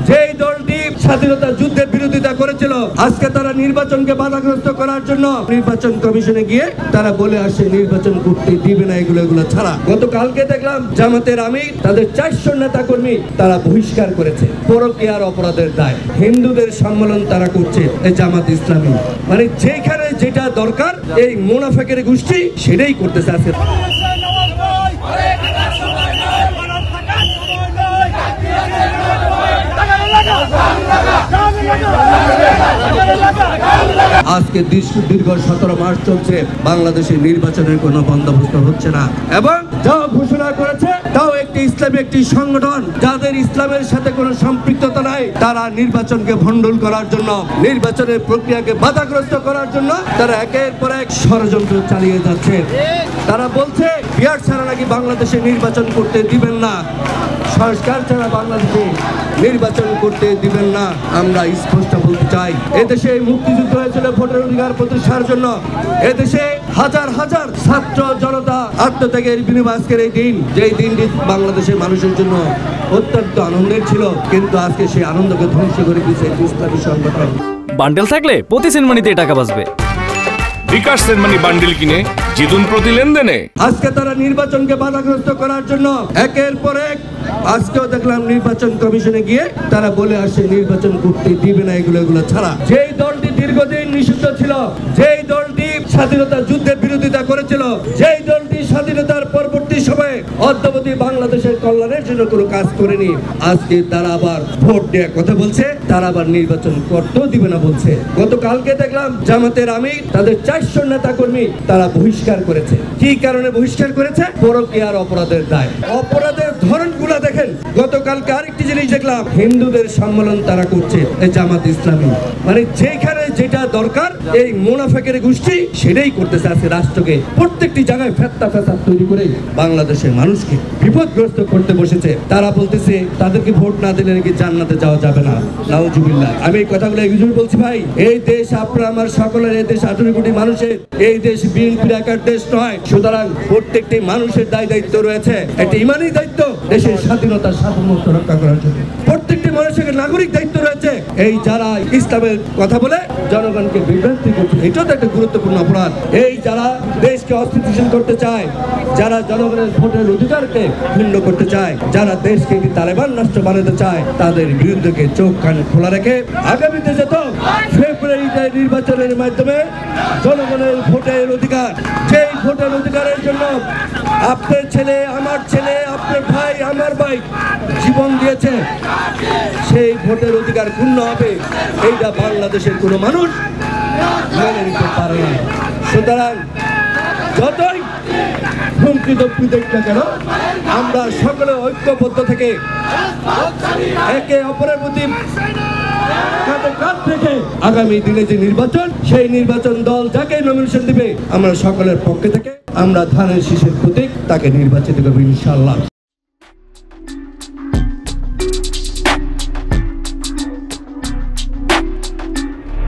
যেই দলটি স্বাধীনতা যুদ্ধের বিরোধিতা করেছিল, আজকে তারা নির্বাচনকে বাধাগ্রস্ত করার জন্য নির্বাচন কমিশনে গিয়ে তারা বলে আসে নির্বাচন করতে দিবে না, এগুলো ছাড়া। গতকালকে দেখলাম জামাতের আমির তাদের 400 নেতা কর্মী তারা বহিষ্কার করেছে পরকীয়ার অপরাধের দায়। হিন্দুদের সম্মেলন তারা করছে এই জামাত ইসলামী, মানে যেখানে যেটা দরকার এই মুনাফিকের গোষ্ঠী সেটাই করতেছে। আজকে আজকে দীর্ঘ 17 মাস চলছে বাংলাদেশের নির্বাচনের কোনো বন্দোবস্ত হচ্ছে না, এবং যা ঘোষণা করেছে তাও একটি ইসলামী একটি সংগঠন যাদের ইসলামের সাথে কোনো সম্পৃক্ততা নাই, তারা নির্বাচনকে ভণ্ডুল করার জন্য, নির্বাচনের প্রক্রিয়াকে বাধাগ্রস্ত করার জন্য তারা একের পর এক ষড়যন্ত্র চালিয়ে যাচ্ছে। তারা বলছে বিহার ছাড়া নাকি বাংলাদেশে নির্বাচন করতে দিবেন না, সংস্কার ছাড়া বাংলাদেশে নির্বাচন করতে দিবেন না। আমরা স্পষ্ট বলতে চাই, এদেশে মুক্তিযুদ্ধ হয়েছিল ভোটের অধিকার প্রতিষ্ঠার জন্য, এদেশে হাজার হাজার ছাত্র জনতা আত্মত্যাগের বিনিময়ে আজকের এই দিন, যেই দিনটি বাংলাদেশের মানুষের জন্য অত্যন্ত আনন্দের ছিল, কিন্তু আজকে সেই আনন্দকে ধ্বংস করে দিয়েছে ইসলামী সংগঠন। বান্ডেল থাকলে প্রতি সেনমানিতে টাকা বাঁচবে। বিকাশ সেনমানি বান্ডেল কিনে জিতুন প্রতি লেনদেনে। আজকে তারা নির্বাচনকে বাধাগ্রস্ত করার জন্য একের পর এক, আজকেও দেখলাম নির্বাচন কমিশনে গিয়ে তারা বলে আসে নির্বাচন করতে দিবে না, এগুলো ছাড়া। যেই দলটি দীর্ঘদিন নিষিদ্ধ ছিল, যেই দলটি স্বাধীনতা যুদ্ধের বিরোধিতা করেছিল, যেই দলটি স্বাধীনতার পরবর্তী সময়ে অদ্যাবধি বাংলাদেশের কল্যাণের জন্য কোনো কাজ করেনি, আজকে তারা আবার ভোট দেওয়ার কথা বলছে, তারা আবার নির্বাচন করতেও দিবে না বলছে। গতকালকে দেখলাম জামাতের আমির তাদের 400 নেতা কর্মী তারা বহিষ্কার করেছে। কি কারণে বহিষ্কার করেছে? পরকীয়ার অপরাধের দায়। অপরাধের ধরনগুলো দেখেন। গতকালকে আরেকটি জিনিস দেখলাম, হিন্দুদের সম্মেলন তারা করছে এই জামাত ইসলামী, মানে যেখানে যেটা দরকার এই মুনাফিকের গোষ্ঠী সেটাই করতেছে। আজকে রাষ্ট্রকে প্রত্যেকটি জায়গায় ফেতনা ফ্যাসাদ তৈরি করে বাংলাদেশের মানুষকে বিপদগ্রস্ত করতে বসেছে। তারা বলতেছে তাদেরকে ভোট না দিলে নাকি জান্নাতে যাওয়া যাবে না। নাউজুবিল্লাহ। আমি এই কথাগুলো একজনই বলছি, ভাই এই দেশ আপনার আমার সকলের, এই দেশ 18 কোটি মানুষের, এই দেশ বিএনপির একার দেশ নয়। সুতরাং প্রত্যেকটি মানুষের দায়িত্ব রয়েছে, একটা ইমানি দায়িত্ব দেশের স্বাধীনতা সার্বভৌমত্ব রক্ষা করার জন্য। প্রত্যেকটি মানুষের নাগরিক দায়িত্ব রয়েছে। এই যারা ইসলামের কথা বলে জনগণকে বিভ্রান্তি করছে, এটাও তো একটা গুরুত্বপূর্ণ অপরাধ। এই যারা দেশকে অস্থিতিশীল করতে চায়, যারা জনগণের ভোটের অধিকারকে ক্ষুণ্ণ করতে চায়, যারা দেশকে তালেবান রাষ্ট্র বানাতে চায়, তাদের বিরুদ্ধে চোখ কান খোলা রেখে আগামীতে যত ফেব্রুয়ারিতে নির্বাচনের মাধ্যমে জনগণের ভোটের অধিকার, যেই ভোটের অধিকারের জন্য আপনার ছেলে, আমার ছেলে, আপনার ভাই, আমার ভাই জীবন দিয়েছে, সেই ভোটের অধিকার ক্ষুণ্ণ হবে, এইটা বাংলাদেশের কোনো মানুষ মেনে নিতে পারে না। সুতরাং যতই হুমকি দপ্পি দেখ না কেন, আমরা সকলে ঐক্যবদ্ধ থেকে একে অপরের প্রতি কাঁধে থেকে আগামী দিনে যে নির্বাচন, সেই নির্বাচন দল যাকে নমিনেশন দিবে, আমরা সকলের পক্ষে থেকে আমরা ধানের শীষের প্রতীক তাকে নির্বাচিত করবো ইনশাআল্লাহ।